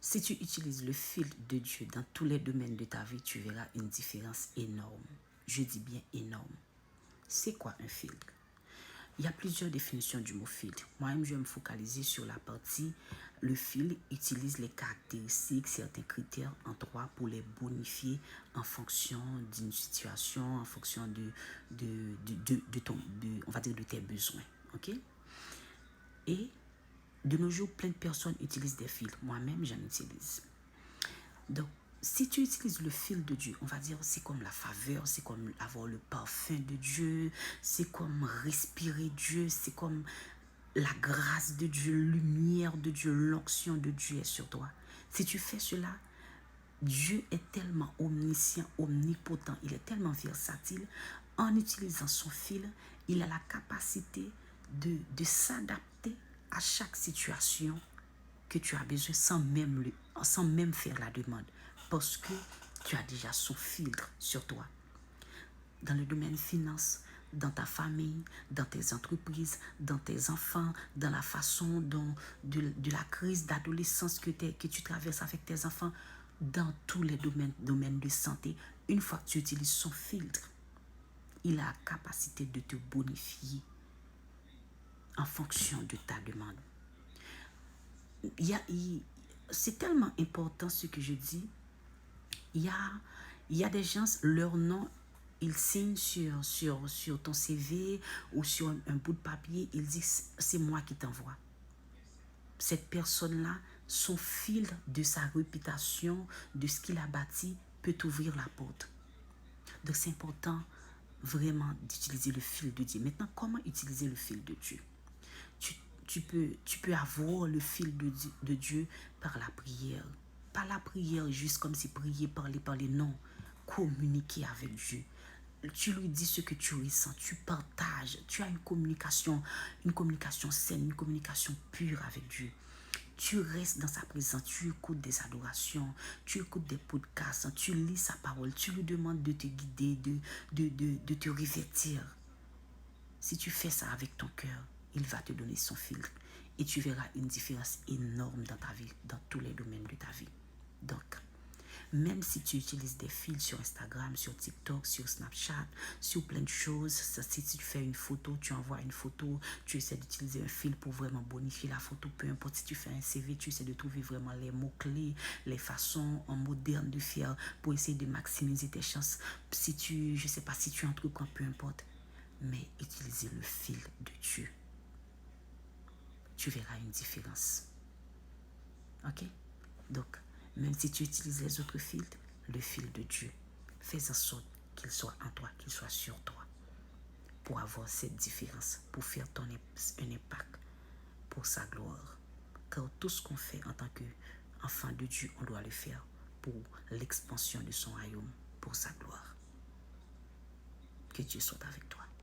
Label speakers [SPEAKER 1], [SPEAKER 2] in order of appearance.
[SPEAKER 1] Si tu utilises le filtre de Dieu dans tous les domaines de ta vie, tu verras une différence énorme. Je dis bien énorme. C'est quoi un filtre? Il y a plusieurs définitions du mot filtre. Moi-même, je vais me focaliser sur la partie. Le filtre utilise les caractéristiques, certains critères en droit pour les bonifier en fonction d'une situation, en fonction on va dire de tes besoins. Ok? Et de nos jours, plein de personnes utilisent des filtres. Moi-même, j'en utilise. Donc, si tu utilises le fil de Dieu, on va dire c'est comme la faveur, c'est comme avoir le parfum de Dieu, c'est comme respirer Dieu, c'est comme la grâce de Dieu, lumière de Dieu, l'onction de Dieu est sur toi. Si tu fais cela, Dieu est tellement omniscient, omnipotent, il est tellement versatile. En utilisant son fil, il a la capacité de s'adapter à chaque situation que tu as besoin sans même faire la demande. Parce que tu as déjà son filtre sur toi. Dans le domaine finance, dans ta famille, dans tes entreprises, dans tes enfants, dans la façon dont de la crise d'adolescence que tu traverses avec tes enfants, dans tous les domaines de santé, une fois que tu utilises son filtre, il a la capacité de te bonifier en fonction de ta demande. C'est tellement important ce que je dis. Il y a des gens, leur nom, ils signent sur ton CV ou sur un bout de papier, ils disent c'est moi qui t'envoie. Cette personne-là, son fil de sa réputation, de ce qu'il a bâti, peut t'ouvrir la porte. Donc c'est important vraiment d'utiliser le fil de Dieu. Maintenant, comment utiliser le fil de Dieu? Tu peux avoir le fil de Dieu par la prière. Pas la prière juste comme si prier, parler, non. Communiquer avec Dieu. Tu lui dis ce que tu ressens, tu partages, tu as une communication saine, une communication pure avec Dieu. Tu restes dans sa présence, tu écoutes des adorations, tu écoutes des podcasts, tu lis sa parole, tu lui demandes de te guider, de te revêtir. Si tu fais ça avec ton cœur, il va te donner son filtre et tu verras une différence énorme dans ta vie, dans tous les domaines de ta vie. Donc, même si tu utilises des fils sur Instagram, sur TikTok, sur Snapchat, sur plein de choses, si tu fais une photo, tu envoies une photo, tu essaies d'utiliser un fil pour vraiment bonifier la photo, peu importe si tu fais un CV, tu essaies de trouver vraiment les mots-clés, les façons modernes de faire pour essayer de maximiser tes chances. Je ne sais pas si tu entreprends, peu importe, mais utiliser le fil de Dieu. Tu verras une différence. Ok? Donc, même si tu utilises les autres filtres, le fil de Dieu, fais en sorte qu'il soit en toi, qu'il soit sur toi, pour avoir cette différence, pour faire un impact pour sa gloire. Car tout ce qu'on fait en tant qu'enfant de Dieu, on doit le faire pour l'expansion de son royaume, pour sa gloire. Que Dieu soit avec toi.